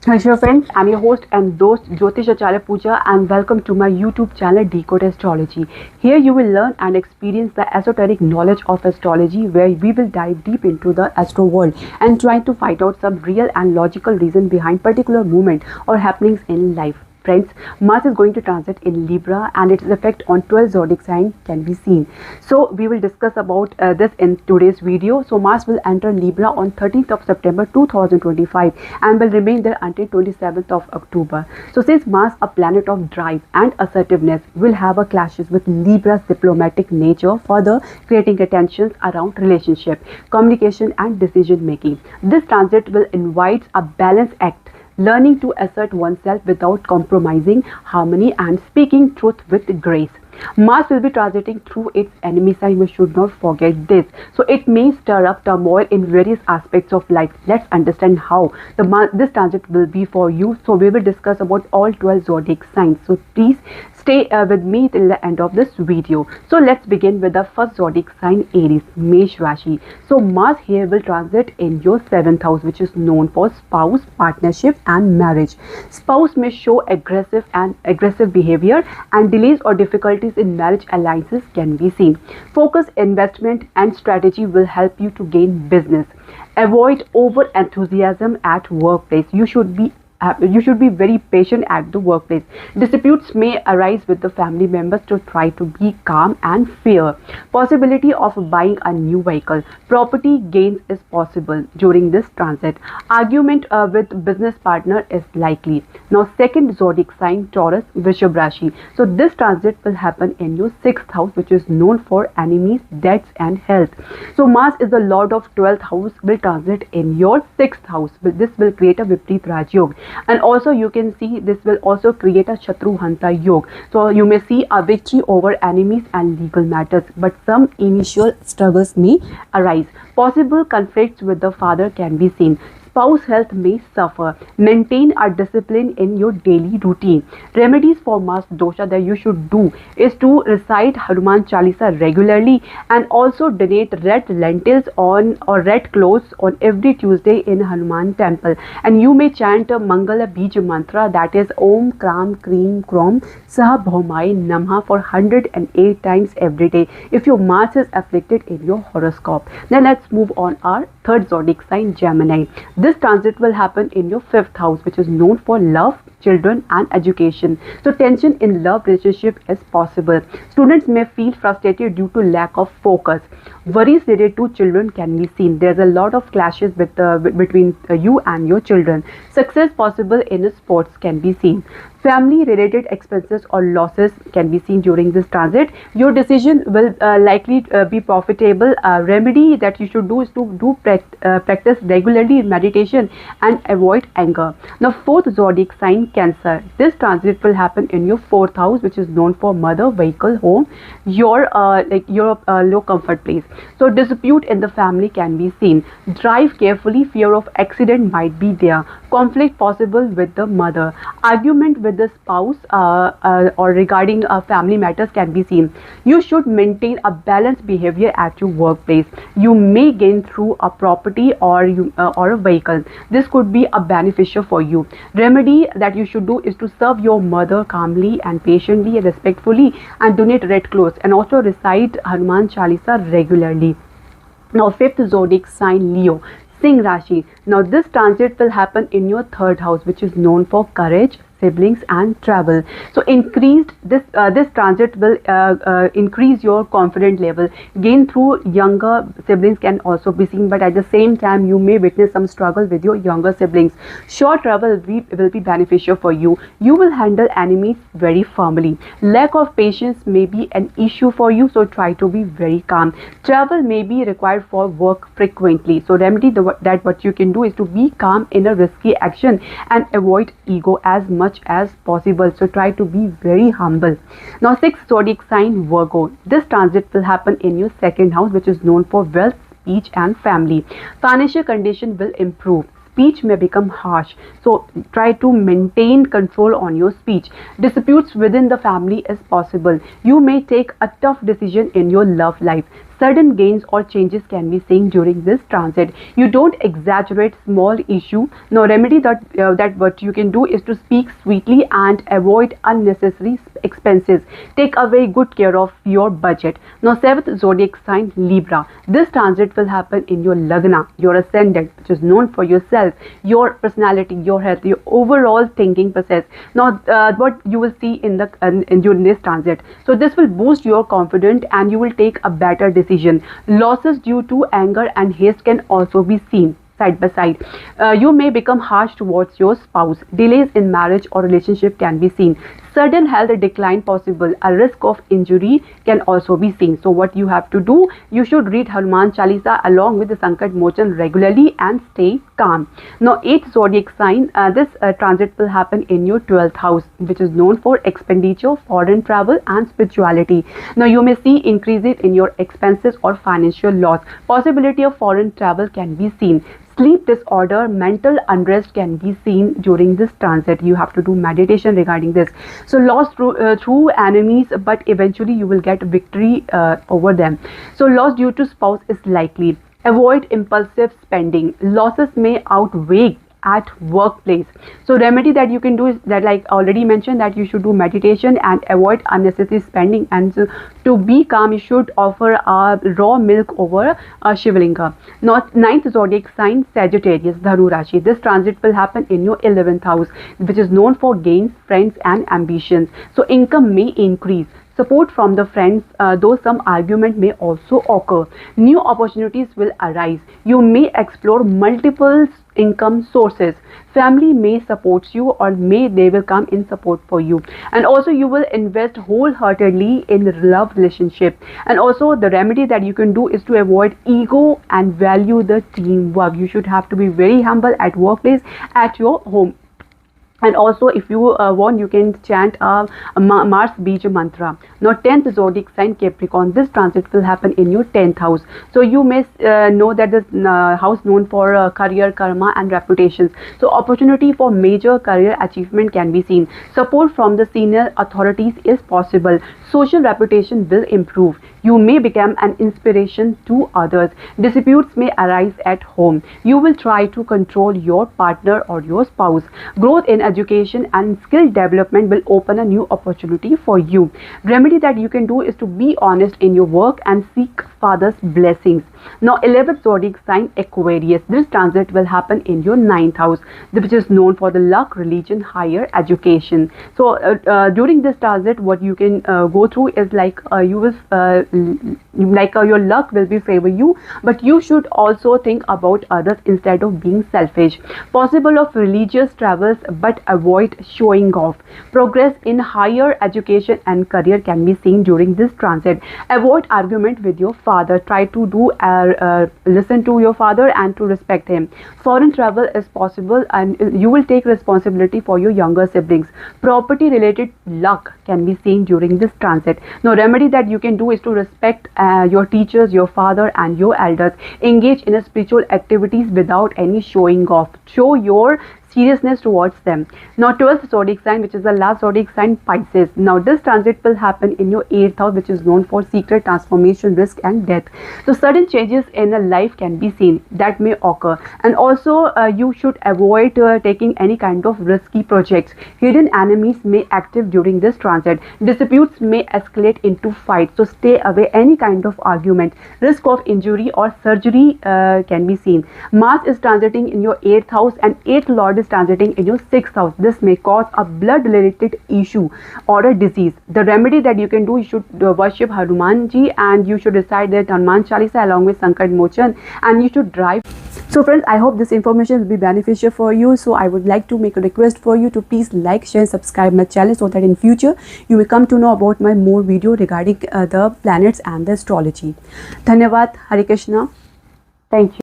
Hi, dear friends. I'm your host and host Jyotish Acharya Puja, and welcome to my YouTube channel Decode Astrology. Here you will learn and experience the esoteric knowledge of astrology, where we will dive deep into the astro world and try to find out some real and logical reason behind particular movement or happenings in life. Friends, Mars is going to transit in Libra and its effect on 12 zodiac sign can be seen. So we will discuss about this in today's video. So Mars will enter Libra on 13th of September 2025 and will remain there until 27th of October. So since Mars, a planet of drive and assertiveness, will have a clashes with Libra's diplomatic nature, further creating tensions around relationship, communication and decision making. This transit will invite a balance act, learning to assert oneself without compromising harmony and speaking truth with grace. Mars will be transiting through its enemy sign. We should not forget this. So it may stir up turmoil in various aspects of life. Let's understand how this transit will be for you. So we will discuss about all 12 zodiac signs. So please stay with me till the end of this video. So let's begin with the first zodiac sign, Aries, Mesh Rashi. So Mars here will transit in your 7th house, which is known for spouse, partnership and marriage. Spouse may show aggressive behavior, and delays or difficulties in marriage alliances can be seen. Focus, investment and strategy will help you to gain business. Avoid over enthusiasm at workplace. You should be very patient at the workplace. Disputes may arise with the family members, to try to be calm and fair. Possibility of buying a new vehicle. Property gains is possible during this transit. Argument with business partner is likely. Now second zodiac sign, Taurus, Vrishabh Rashi. So this transit will happen in your 6th house, which is known for enemies, debts and health. So Mars is the lord of 12th house, will transit in your 6th house. This will create a Viprit Raj Yoga, and also you can see this will also create a Shatru Hanta Yoga. So you may see a victory over enemies and legal matters, but some initial struggles may arise. Possible conflicts with the father can be seen. Spouse health may suffer. Maintain a discipline in your daily routine. Remedies for Mars dosha that you should do is to recite Hanuman Chalisa regularly, and also donate red lentils on or red clothes on every Tuesday in Hanuman temple. And you may chant a Mangala Bij mantra, that is Om Kram Kreem Krom Sah Bhaumai Namha for 108 times every day if your Mars is afflicted in your horoscope. Then let's move on our third zodiac sign, Gemini. This transit will happen in your 5th house, which is known for love, children and education. So tension in love relationship is possible. Students may feel frustrated due to lack of focus. Worries related to children can be seen. There's a lot of clashes between you and your children. Success possible in sports can be seen. Family related expenses or losses can be seen during this transit. Your decision will likely be profitable. Remedy that you should do is to practice regularly meditation and avoid anger. Now fourth zodiac sign, Cancer. This transit will happen in your 4th house, which is known for mother, vehicle, home, your low comfort place. So dispute in the family can be seen. Drive carefully. Fear of accident might be there. Conflict possible with the mother. Argument with the spouse or regarding family matters can be seen. You should maintain a balanced behavior at your workplace. You may gain through a property or a vehicle. This could be a beneficial for you. Remedy that you should do is to serve your mother calmly and patiently and respectfully, and donate red clothes, and also recite Hanuman Chalisa regularly. Now fifth zodiac sign, Leo, Singh Rashi. Now this transit will happen in your 3rd house, which is known for courage, siblings and travel. So this transit will increase your confidence level. Gain through younger siblings can also be seen, but at the same time you may witness some struggle with your younger siblings. Short travel will be beneficial for you. You will handle enemies very firmly. Lack of patience may be an issue for you, so try to be very calm. Travel may be required for work frequently. So remedy that what you can do is to be calm in a risky action and avoid ego as much as possible. So try to be very humble. Now sixth zodiac sign, Virgo. This transit will happen in your 2nd house, which is known for wealth, speech and family. Financial condition will improve. Speech may become harsh, so try to maintain control on your speech. Disputes within the family is possible. You may take a tough decision in your love life. Sudden gains or changes can be seen during this transit. You don't exaggerate small issue. Now remedy that what you can do is to speak sweetly and avoid unnecessary expenses. Take a very good care of your budget. Now seventh zodiac sign, Libra. This transit will happen in your lagna, your ascendant, which is known for yourself, your personality, your health, your overall thinking process. Now what you will see during this transit, so this will boost your confidence and you will take a better decision. Losses due to anger and haste can also be seen side by side. You may become harsh towards your spouse. Delays in marriage or relationship can be seen. Sudden health decline possible. A risk of injury can also be seen. So what you have to do, you should read Hanuman Chalisa along with the Sankat Mochan regularly and stay calm. Now 8th zodiac sign, this transit will happen in your 12th house, which is known for expenditure, foreign travel and spirituality. Now you may see increases in your expenses or financial loss. Possibility of foreign travel can be seen. Sleep disorder, mental unrest can be seen during this transit. You have to do meditation regarding this. So loss through enemies, but eventually you will get victory over them. So loss due to spouse is likely. Avoid impulsive spending. Losses may outweigh at workplace. So remedy that you can do is that, like already mentioned, that you should do meditation and avoid unnecessary spending, and to be calm you should offer raw milk over Shivlinga. Now 9th zodiac sign, Sagittarius, Dhanu Rashi. This transit will happen in your 11th house, which is known for gains, friends and ambitions. So income may increase. Support from the friends, though some argument may also occur. New opportunities will arise. You may explore multiple income sources. Family may support you, or they will come in support for you. And also you will invest wholeheartedly in love relationship. And also the remedy that you can do is to avoid ego and value the teamwork. You should have to be very humble at workplace, at your home. And also if you want, you can chant Mars Bija mantra. Now 10th zodiac sign, Capricorn. This transit will happen in your 10th house. So you may know that this house known for career, karma and reputations. So opportunity for major career achievement can be seen. Support from the senior authorities is possible. Social reputation will improve. You may become an inspiration to others. Disputes may arise at home. You will try to control your partner or your spouse. Growth in education and skill development will open a new opportunity for you. Remedy that you can do is to be honest in your work and seek Father's blessings. Now 11th zodiac sign, Aquarius. This transit will happen in your 9th house, which is known for the luck, religion, higher education. So during this transit, what you can go through is like you will your luck will be favor you, but you should also think about others instead of being selfish. Possible of religious travels, but avoid showing off. Progress in higher education and career can be seen during this transit. Avoid argument with your father. Try to do listen to your father and to respect him. Foreign travel is possible, and you will take responsibility for your younger siblings. Property related luck can be seen during this transit. Now remedy that you can do is to respect your teachers, your father and your elders. Engage in a spiritual activities without any showing off. Show your seriousness towards them. Now 12th zodiac sign, which is the last zodiac sign, Pisces. Now this transit will happen in your 8th house, which is known for secret transformation, risk and death. So sudden changes in a life can be seen that may occur, and also you should avoid taking any kind of risky projects. Hidden enemies may active during this transit. Disputes may escalate into fights, so stay away any kind of argument. Risk of injury or surgery can be seen. Mars is transiting in your 8th house, and 8th lord is transiting in your 6th house. This may cause a blood related issue or a disease. The remedy that you can do, you should worship Hanumanji, and you should recite the Hanuman Chalisa along with Sankat Mochan, and you should drive. So friends, I hope this information will be beneficial for you. So I would like to make a request for you to please like, share and subscribe my channel, so that in future you will come to know about my more video regarding the planets and the astrology. Dhanyavad. Hare Krishna. Thank you.